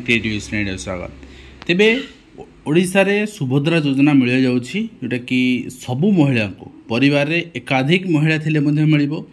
Creative स्वागत तेबे ओडिशा रे सुभद्रा योजना मिल जाउछि जोटा कि सबु महिला को परिवार रे एकाधिक महिला थिले मध्ये मिलिबो।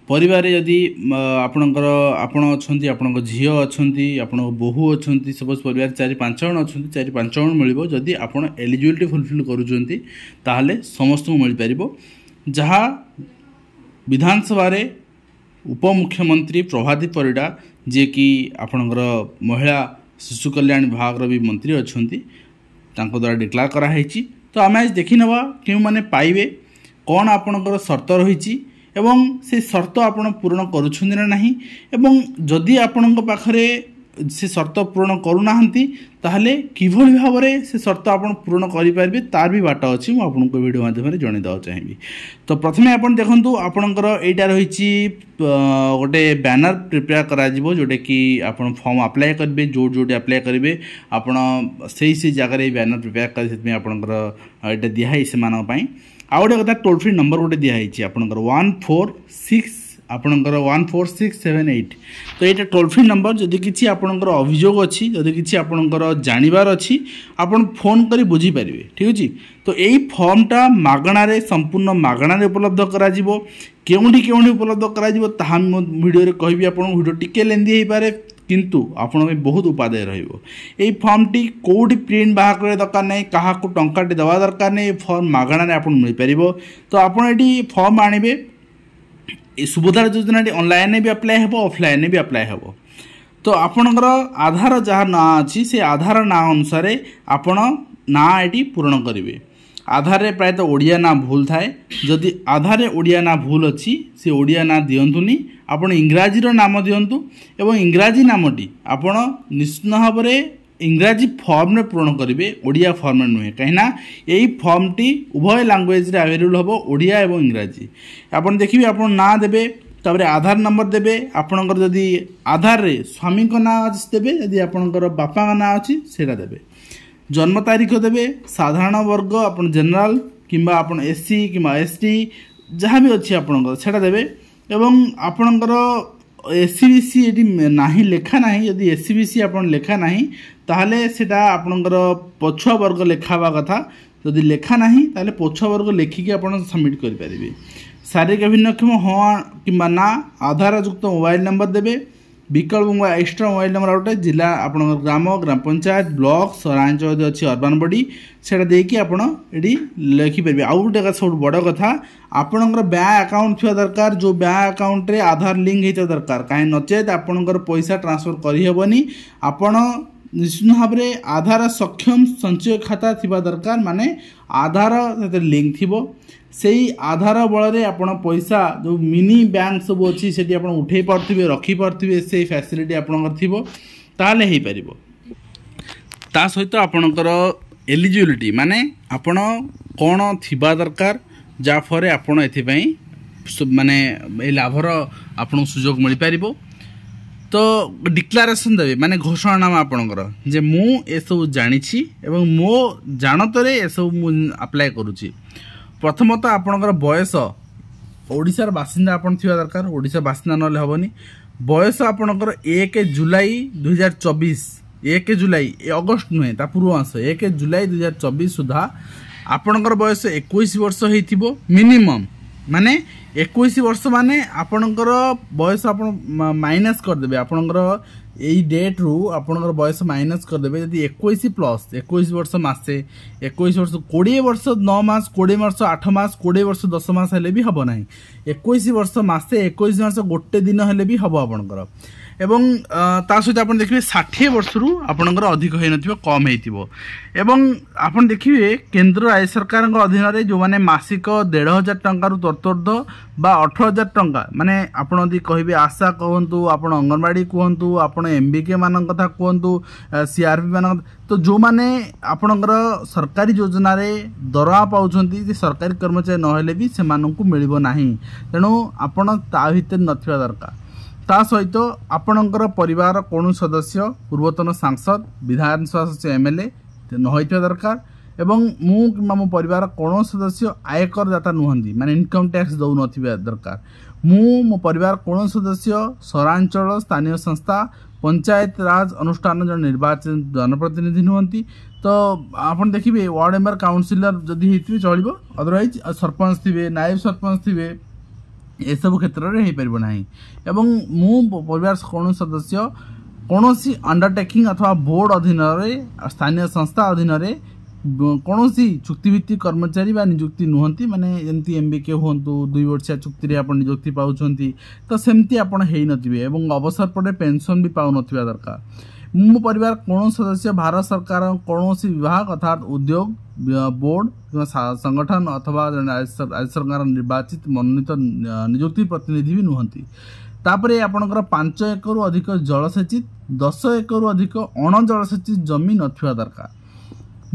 परिवार यदि आपणकर आपण अछंती आपणक झियो अछंती आपणक बोहू अछंती सपोज परिवार 4-5 जण अछंती 4-5 जण मिलिबो। जदि आपण एलिजिबिलिटी फुलफिल करूछंती ताहले समस्त को मिल परिबो। जहा विधानसभा रे उपमुख्यमंत्री प्रभाती परिडा जे कि आपणकर महिला शिशु कल्याण विभाग भी मंत्री अछंती तांको द्वारा डिक्लेयर करा हेछि। तो आम आज देखि नवा केउ माने पाइबे कौन आपणकर शर्त रहिछि एवं से शर्त आपण पूर्ण करूछन्ती ना नाही एवं जदि आपणक पाखरे से शर्त पूर्ण करूनाहांती ताहले किभଳି भाबरे से शर्त आपण पूर्ण करि पारबे तार भी बाट अछि। मु आपनको वीडियो माध्यम रे जणे दवा चाहिबी। तो प्रथमे आपण देखंतु आपणकर एटा रहिछि गोटे बैनर प्रिपेयर करा जिवो जोटे कि आपण फॉर्म अप्लाई करबे जोटे अप्लाई करबे आपण सेही जगह रे बैनर प्रिपेयर कर सेतमे आपणकर एटा दिया है से मानक पई। आ गोटे कथा टोल फ्री नंबर गोटे दिया है आपणकर 146 आपणकर 14678। तो ये टोल फ्री नंबर जदि किसी आपणकर अभियोग अच्छी जदि किसी आपणकर जानिबार अच्छी आपण फोन करी बुझी पारिबे। ठीक अछि। तो यही फॉर्मटा मागणा रे संपूर्ण मागणा रे उपलब्ध करा जिवो। केउंडी उपलब्ध करा जिवो ताहा वीडियो रे कहबी आपण वीडियो टिके लेंदी हेई पारे किंतु आपण में बहुत उपादेय रहिबो। एई फॉर्म टी कोडी प्रिंट बाहा करे दरकार नै काहा को टंकाटी दवा दरकार नै फॉर्म मागणा रे आपण मिल परिबो। तो आपण एटी फॉर्म आनिबे सुभद्रा योजना ऑनलाइन भी अप्लाई हे ऑफलाइन भी अप्लाई हे। तो आपणकर आधार जहाँ ना अच्छी से आधार ना अनुसार आपण ना ये पूरण करेंगे। आधार रे प्रायतः ओडिया ना भूल थाए जदि आधार रे ओडिया ना भूल अच्छी से ओडिया ना दियंतुनी आपण इंग्राजी रो नाम दियंतु एवं इंग्राजी नामटी आपण निश्चित भाव में इंग्राजी फॉर्म रे पूर्ण करेंगे ओडिया फॉर्म नुहे कहीं यही फॉर्म टी उभय लैंग्वेज रे अवेलेबल हम ओडिया एवं इंग्राजी। आपन देखिए आपन ना देबे तापर आधार नंबर देबे आपनकर जदि आधार रे स्वामी को ना देबे जदि आपनकर बापा का ना अछि सेटा देबे। जन्म तारीख देबे साधारण वर्ग आपन जनरल किंबा आपन एससी किंबा एसटी जहाँ भी अच्छी आपनकर सेटा देबे एवं आपनकर एससीबीसी ये नहीं लेखा ना यदि एससीबीसी आपन लेखा नहीं ताहले सेटा आपनकर पछुआ वर्ग लेखावा कथा जदि लेखा नहीं ताहले पछुआ वर्ग लेखिकी आपन सबमिट करि परिबे। शारीरिक भिन्नक्षम हाँ किंबा ना आधार युक्त मोबाइल नंबर देबे विकल्प एक्स्ट्रा मोबाइल नंबर आउटे जिला आपनकर ग्राम पंचायत ब्लॉक सहरांचल अच्छी अर्बान बॉडी सेटा देकी आपण एडी लिखि परिबे। आउ गोटे सब बड़ कथा आपनकर बैंक अकाउंट थिया दरकार जो बैंक अकाउंट रे आधार लिंक हेता दरकार काहे नचेत आपनकर पैसा ट्रांसफर करि हेबनी। आपण निश्चित भाव में आधार सक्षम संचय खाता थिबा दरकार माने आधार लिंक थिबो सेही आधार बल रे आपण पैसा जो मिनी बैंक सब अच्छी से आप उठे पार्थिबे रखी पार्थिबे से फैसिलिटी आपनकर थिबो ताले हेई परिबो। ता सहित आपनकर एलिजिबिलिटी माने आपण कोन थिबा दरकार जा फरे आपण एथि पई माने ए लाभर आपण सुयोग मिल परिबो। तो डिक्लारेशन देवे माने घोषणानामा आपणकर जे मु ए सब जानी एवं मो जानतरे ए सब मु अप्लाई करूची। प्रथमतः आपणकर बयस ओडिशार बासिंदा आपण थिबा दरकार ओडिशा बासिंदा नले हबनी। बयस आपणकर 1 जुलाई 2024 1 जुलाई अगस्त नुहे ता पूर्व मास 1 जुलाई 2024 सुधा आपणकर बयस 21 वर्ष हेतिबो मिनिमम माने 21 वर्ष माने आपणकर बयस आपण माइनस कर देबे आपणकर एई डेट रु आपणकर बयस माइनस कर देबे यदि 21 प्लस 21 वर्ष मासे 21 वर्ष 20 वर्ष 9 मास 20 वर्ष 8 मास 20 वर्ष 10 मास हेले भी हबो नाही 21 वर्ष मासे 21 वर्ष गोटे दिन हेले भी हबो आपणकर एवं ता सहित आप देखिए 60 वर्ष रु आपणकर अधिक होई नथिबो कम हेतिबो। एवं आपण देखिए केंद्र राज्य सरकार अधीन रे जो माने मासिक 1500 टंका रु तर्तोर्ध बा 18000 टंका माने आपण यदि कहबे आशा कहंतु आपण अंगनवाड़ी कहंतु आपण एमबीके मान कथा कहंतु सीआरपी मान तो जो माने आपणकर सरकारी योजना रे दरवा पाउछंती जे सरकारी कर्मचारी न हेले भी से माननकु मिलिबो नाही तेणु आपण ता भितर नथिबा दरकार। ता सहित आपणकर परिवार कौन सदस्य पूर्वतन सांसद विधानसभा सदस्य एमएलए न होइथिबा दरकार एवं मु किंबा मो परिवार कौन सदस्य आयकर दाता नुहंती माने इनकम टैक्स दौ नथिबा दरकार मो परिवार कौन सदस्य सहरांचल स्थानीय संस्था पंचायत राज अनुष्ठान जन निर्वाचित जनप्रतिनिधि नुहंती तो आपन देखिए वार्ड मेंबर काउंसिलर जदि हेतिबे चलिबो अदरवाइज सरपंच थिबे नायब सरपंच थिबे ए सब क्षेत्र में हो पार ना एवं मु परिवार कौन सदस्य कौन सी अंडरटेकिंग अथवा बोर्ड अधीन स्थानीय संस्था अधीन कौन सी चुक्तिभित्तिक कर्मचारी बा नियुक्ति नुहंती माने जमती एमबीके हूँ 2 वर्षिया चुक्ति आप नियुक्ति पाउछंती तो सेमती आपन हेई नथिबे एवं अवसर पड़े पेंशन भी पाउ नथिबा दरकार मो परिवार कौन सदस्य भारत सरकार कौन सी विभाग अर्थात उद्योग बोर्ड संगठन अथवा राज्य सरकार निर्वाचित मनोनीत नियुक्ति प्रतिनिधि भी नुहंती तापरे आपणकर 5 एकड़ अधिक जलसेचित 10 एकड़ अधिक अण जलसेचित जमी नथिबा दरकार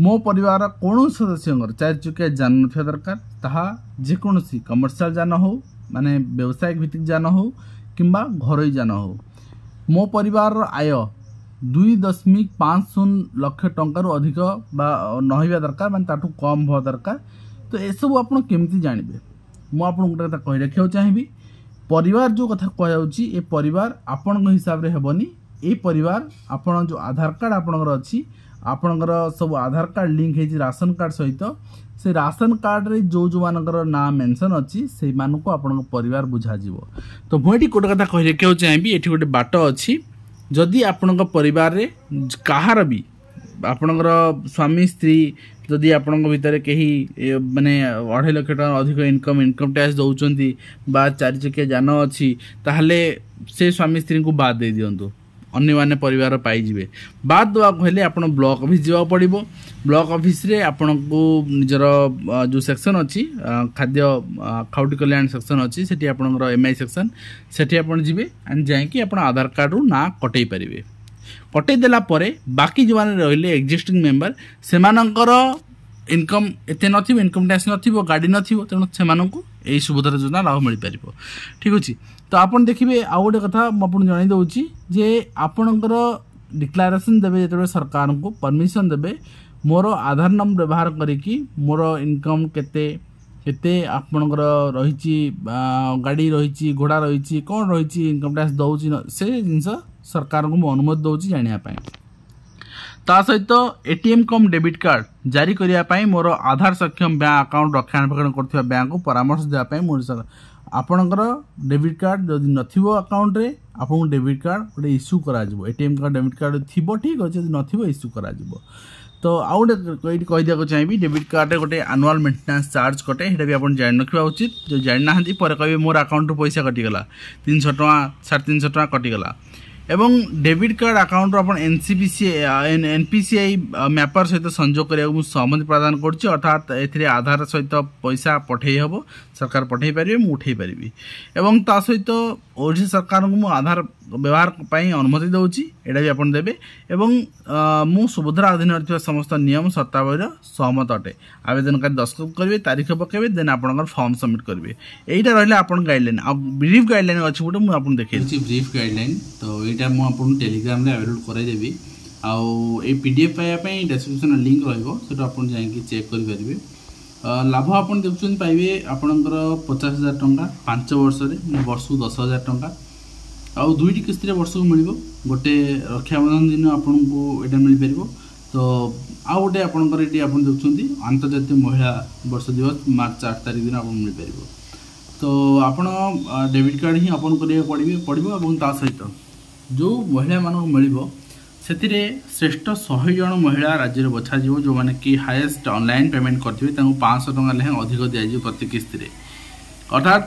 मो परिवार कौन सदस्य 4 चकिया जान नथिबा दरकार ताहा जेकोसी कमर्शियल जान हो माने व्यावसायिक भित्तिक जान हो किंबा घरोई जान हो मो परिवार आय 2.50 लाख टंका अधिक नहिबा दरकार माने ताठू कम हो दरकार तो ए सब आपण केमती जानिबे मु आपण गोटे कथा कहि रखियो चाहिबी परिवार जो कथा कह जाउची ए परिवार आपण हिसाब रे हेबनी ए परिवार आपण जो आधार कार्ड आपणकर अछि आपणकर सब आधार कार्ड लिंक हेछि राशन कार्ड सहित से राशन कार्ड रे जो जो मानकर ना मेंशन अछि से मानको आपण परिवार बुझा जीवो तो मोइटी गोटे कथा कहि रखियो चाहिबी एठी गोटे बाट अछि जदि आपणक परिवार रे कहार भी आपणकर स्वामी स्त्री जदि आपणक भितर कहीं माने 2.5 लाख टका अधिक इनकम टैक्स दउचंती बा 4 चकिया जान अछि ताहले से स्वामी स्त्री को बाद दे दियंतु अन्य माने परिवार पाई जिवे बाद दवा कहले आपण ब्लॉक ऑफिस जीवा पड़िबो ब्लॉक ऑफिस रे आपण को निजर जो सेक्शन अछि खाद्य खाउटी कल्याण सेक्शन अछि सेठी आपणकर एमआई सेक्शन सेठी आपण जिवे एंड जाय कि आपण आधार कार्ड रु ना कटै परिबे कटै देला परे बाकी जो माने रहले एक्जिस्टिंग मेंबर सेमानकर इनकम एते नथिबो इनकम टैक्स नथिबो गाड़ी नथिबो तेणु सेमानकु एई सुविधा योजना लाभ मिल पारिबो ठीक अछि तो आपन देखिबे आ गोटे कथा म आपन जणाई दउची जे आपनकर डिक्लेरेशन देबे जेतबे सरकार को परमिशन देबे मोर आधार नंबर व्यवहार करिकी मोर इनकम केते केते आपनकर रहिची गाड़ी रहिची घोड़ा रहिची कोन रहिची इनकम टैक्स दउची से जिंस सरकार को म अनुमति दउची जानिया पाए ता सहित एटीएम कम डेबिट कार्ड जारी करिया पाए मोर आधार सक्षम बैंक अकाउंट रक्षाण करथिबा बैंक को परामर्श देया पाए मोर आपणकर डेबिट कार्ड जदि नथिबो अकाउंट रे आपन डेबिट कार्ड गोटे इश्यू करा जिवो एटीएम कार्ड डेबिट कार्ड थिबो ठीक अछि जदि नथिबो इश्यू करा जिवो तो आउ गोटे कहि दिया को चाहिबी डेबिट कार्ड रे गोटे एनुअल मेंटेनेंस चार्ज कटे हेटा भी आपन जान रखिबा उचित जो जान नाहंती पर कहबे मोर अकाउंट रो पैसा कटि गला 300 टका 350 टका कटि गला एवं डेबिट कार्ड अकाउंट अपन एनपीसीआई मैपर सहित संजोग करने सहमति प्रदान कर अर्थात ए आधार सहित पैसा पठे हम सरकार पठे पारे मुझे उठे पारि एवं ता सहित ओडिशा सरकार को मुझे आधार व्यवहार अनुमति दूची एटा भी आपन देबे एवं मु सुभद्रा अधीन समस्त नियम शर्तावली सहमत अटे आवेदनकारी दस्तखत करेंगे तारीख पकेबे देन आपन फॉर्म सबमिट करेंगे एटा रहले आपन गाइडलाइन आ ब्रीफ गाइडलाइन अछि गोटे मु आपन देखे ब्रीफ गाइडलाइन तो एटा मु आपन टेलीग्राम रे अपलोड करे देबी आ ए पीडीएफ पाया पई डिस्क्रिप्शन लिंक रहइबो सेटा आपन जाई कि चेक करि परिबे लाभ आपन देखुछन पाइबे आपनकर 50,000 टंका 5 वर्ष रे वर्ष 10,000 टंका आउ 2टी किस्त वर्ष को मिल गोटे रक्षाबंधन दिन आपन को एटा मिल पारिबो तो आउ गोटे आपनकर एटी आपन देखुछंती अंतर्राष्ट्रीय महिला वर्ष दिवस मार्च 8 तारिख दिन आपन मिल पारिबो तो आपन डेबिट कार्ड ही आपन करिया पड़िबो एवं ता सहित जो महिला मानक मिलिबो सेतिरे श्रेष्ठ 100 जन महिला राज्य रे बछा जीवो जो माने कि हाईएस्ट ऑनलाइन पेमेंट करथिबे तांको 500 टका लेहे अधिक दिया जी प्रति किस्त रे अर्थात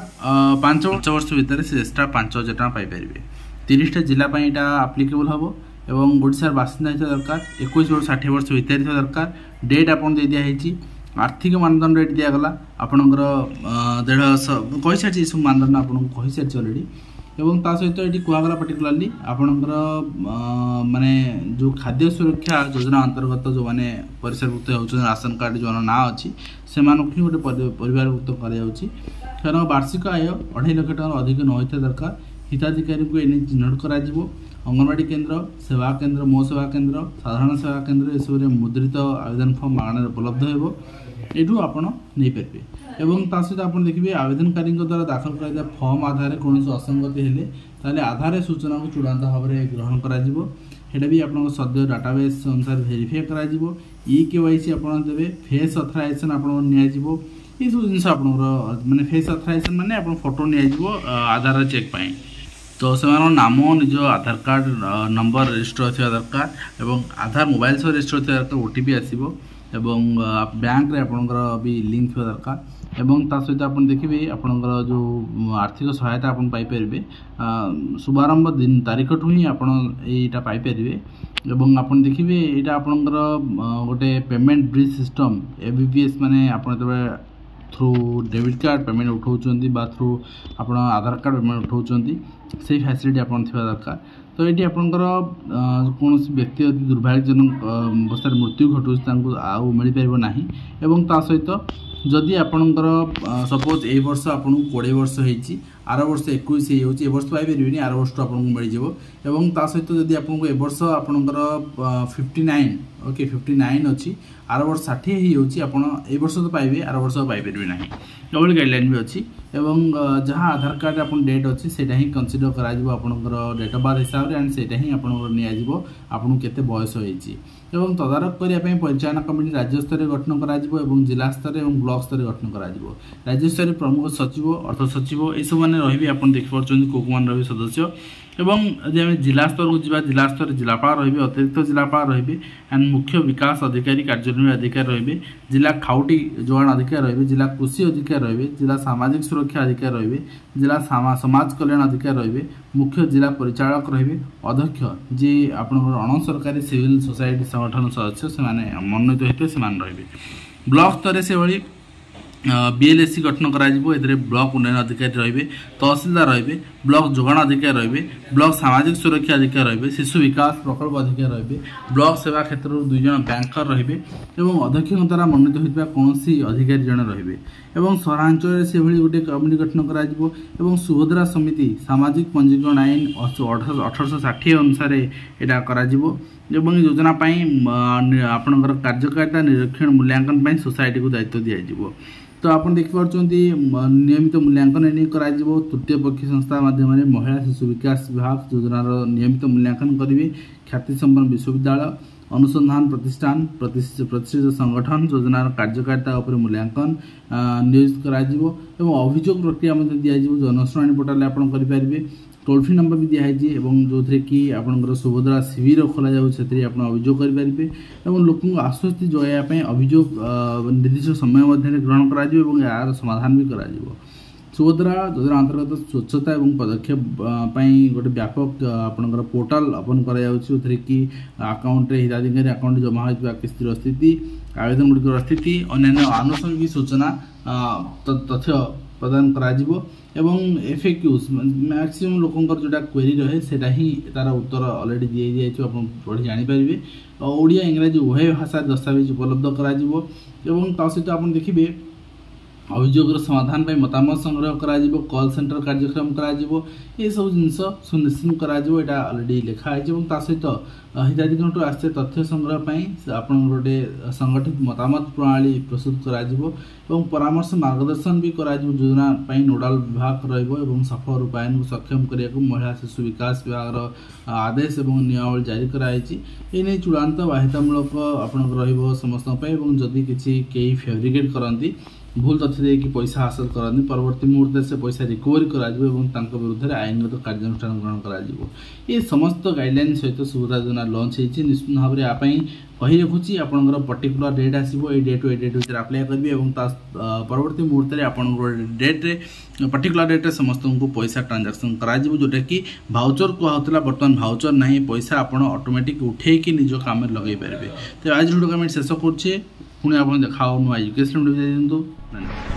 5 वर्ष भीतर से एक्स्ट्रा 5,000 टका पाई परिबे 30टा जिला पई एटा एप्लीकेबल हबो एवं ओडिसा बासिंदा हित दरकार 21 वर्ष 60 वर्ष भीतर हित दरकार डेट आपन दे दिया हेची आर्थिक मानदंड रेट दिया गला आपनकर 150 कहि साची सब मानदंड आपन कहि साची ऑलरेडी एवं ता सहित ये कहगला पर्टिकुलाली आपणकर माने जो खाद्य सुरक्षा योजना अंतर्गत जो माने परिसरभुक्त होउछन राशन कार्ड जो ना अछि से मानक गोटे परिवारभुक्त करा जाउछि कारण वार्षिक आय 2.5 लाख टका अधिक न होइते दरकार हिताधिकारी को एने चिन्हट करा जिवो। अंगनवाड़ी केन्द्र, सेवा केन्द्र, मो सेवा केन्द्र, साधारण सेवा केन्द्र एसबुरे मुद्रित आवेदन फॉर्म मागणार उपलब्ध हेबो। एठू आपण नहीं पारे एवं ता सहित आप देखिए आवेदनकारी द्वारा दाखल कर फॉर्म आधार कौन असंगति हेले ताले आधार सूचना को चूड़ांत भाव में ग्रहण करा भी आप सद्य डाटाबेस अनुसार भेरीफाई करा KYC आप देवे फेस अथराइजेसन आप ये सब जिन आप माने फेस अथराइजेसन माने आप फोटो नि आधार चेक पाई तो से नाम निज आधार कार्ड नंबर रजिस्टर थी आधार कार्ड एवं आधार मोबाइल सह रजिस्टर थी आधार कार्ड OTP आसो एवं बैंक रे आपनकर भी लिंक थी दरकार एवं ता सहित आप देखिए आपनकर जो आर्थिक सहायता आप पाइपर शुभारंभ दिन तारीख ठू ही आपटा पाइपर एवं आप देखिए यहाँ आपनकर गोटे पेमेंट ब्रिज सिस्टम ABPS माने आप थ्रू डेबिट कार्ड पेमेंट उठाउछन्ती बा थ्रू आपण आधार कार्ड पेमेंट उठाउछन्ती से फैसिलिटी आपन थिबा दरकार। तो ये आपंकर कौन व्यक्ति अति दुर्भाग्यजनक अवस्था मृत्यु घटू आउ मिल पार ना एवं ता सहित जदि आपणकर सपोज ए वर्ष आपन 20 वर्ष होती आर वर्ष 21 होती वर्ष पाइपर आर वर्ष आपको मिल एवं ता सहित जदि आपको ए वर्ष आपणकर 59 ओके 59 अच्छी आर वर्ष 60 होती आप ए वर्ष तो पाइबे आर वर्ष पाइपर ना एभली गाइडलाइन भी अच्छी एवं जहाँ आधार कार्ड आप डेट अच्छी से कनसीडर कर डेट ऑफ बर्थ हिसाब से एंड से ही आपको केते बयस होती एवं तदारख करने परिचालन कमिटी राज्य स्तर गठन कर जिला स्तर और ब्लॉक स्तर गठन कर राज्य स्तर प्रमुख सचिव अर्थ सचिव ये सब मैंने रही आप देखिए को रही सदस्य एवं यदि आम जिला स्तर को जी जिला स्तर जिलापाल रही अतिरिक्त जिलापाल रही एंड मुख्य विकास अधिकारी कार्यनिर्वाही अधिकारी रही जिला खाउटी जोगाण अधिकारी रही जिला कृषि अधिकारी रही जिला सामाजिक सुरक्षा अधिकारी रही जिला समाज कल्याण अधिकारी रही मुख्य जिला परिचालक रही अध्यक्ष जी आप अण सरकारी सिविल सोसाइटी संगठन सदस्य से मनोनीत होते से रही ब्लॉक स्तर से भाई BLSC गठन करा ब्लॉक उन्नयन अधिकारी रही तहसीलदार रही ब्लॉक जोगाण अधिकारी रही ब्लॉक सामाजिक सुरक्षा अधिकारी रही शिशु विकास प्रकल्प अधिकारी रही ब्लॉक सेवा क्षेत्र 2 जन बैंकर रही अध्यक्ष द्वारा मनोनीत होता कौन अधिकारी जन रही सहरांचल से गोटे कमिटी गठन कर सुभद्रा समिति सामाजिक पंजीकरण आईन 1860 अनुसार यहाँ कर योजना आपणकर कार्यकारिता निरीक्षण मूल्यांकन सोसाइटी को दायित्व दिज्व तो आप देखिपे नियमित मूल्यांकन एने तृतीय पक्षी संस्था माध्यम महिला शिशु विकास विभाग योजनार नियमित मूल्यांकन करेंगे ख्याति संपन्न विश्वविद्यालय अनुसंधान प्रतिष्ठान प्रतिष्ठित संगठन योजनार कार्यकारिता उपर मूल्यांकन नियोजित कर अभियोग प्रक्रिया दिज्व जनशुणी पोर्टाल आप टोल फ्री नंबर भी दिखाई जो थे कि आपंकर सुभद्रा शिविर खोल जाऊँगी आप अभियोग करेंगे लोक आश्वस्ति जगैयापी अभियोग निर्दिष्ट समय मध्य ग्रहण कर यार समाधान भी कर सुभद्रा योजना अंतर्गत स्वच्छता और पदक्षेप गोटे व्यापक आपंकर पोर्टाल ओपन कर कि अकाउंट हिताधिकारी अकाउंट जमा होता किस्तिर स्थिति आवेदन गुड़िकर स्थिति अन्य आनुषंगिक सूचना तथ्य प्रदान करा एवं FAQs मैक्सिमम लोकंर जोटा क्वेरी रहे सेटा ही तार उत्तर ऑलरेडी दी जाइए आप पढ़ी जानीपारे ओडिया इंग्राजी उभय भाषा दस्तावेज उपलब्ध करा एवं ता सहित आप देखिए अभियोगर समाधान पर मतामत संग्रह करा कॉल सेंटर कार्यक्रम करा ये सब जिनस सुनिश्चित करा यहाँ ऑलरेडी लिखाई सहित हिताधिकारी आसते तथ्य संग्रह आप गोटे संगठित मतामत प्रणाली प्रस्तुत करा परामर्श मार्गदर्शन भी करा योजना नोडाल विभाग रही सफल रूपायन को सक्षम करने को महिला शिशु विकास विभाग आदेश और नियमावली जारी कराई चूड़ांत बाध्यतामूलक आप समस्त जदि किसी फेब्रिकेट करती भूल तथ्य देकी पैसा हासिल करते परवर्ती मुहूर्त से पैसा रिकवरी कर विरुद्ध आईनगत कार्यानुष्ठान ग्रहण कर समस्त गाइडलाइन सहित सुभद्रा योजना लॉन्च होती निश्चित भाव में आप कही रखुच्छी आपंकर पर्टिकुलर डेट आसो ये डेट भर आप्लाय करेंगे परवर्ती मुहूर्त में आप डेट्रे पर्टिकुलर डेट्रे समस्त को पैसा ट्रांजाक्शन करा जोटा कि भाउचर कहला बर्तमान भाउचर ना पैसा आप ऑटोमेटिक उठेकी निज काम लगे पारे तो आज वीडियो शेष करुचे पुणी आप देखा नुआ एजुकेशन वीडियो दिखाई।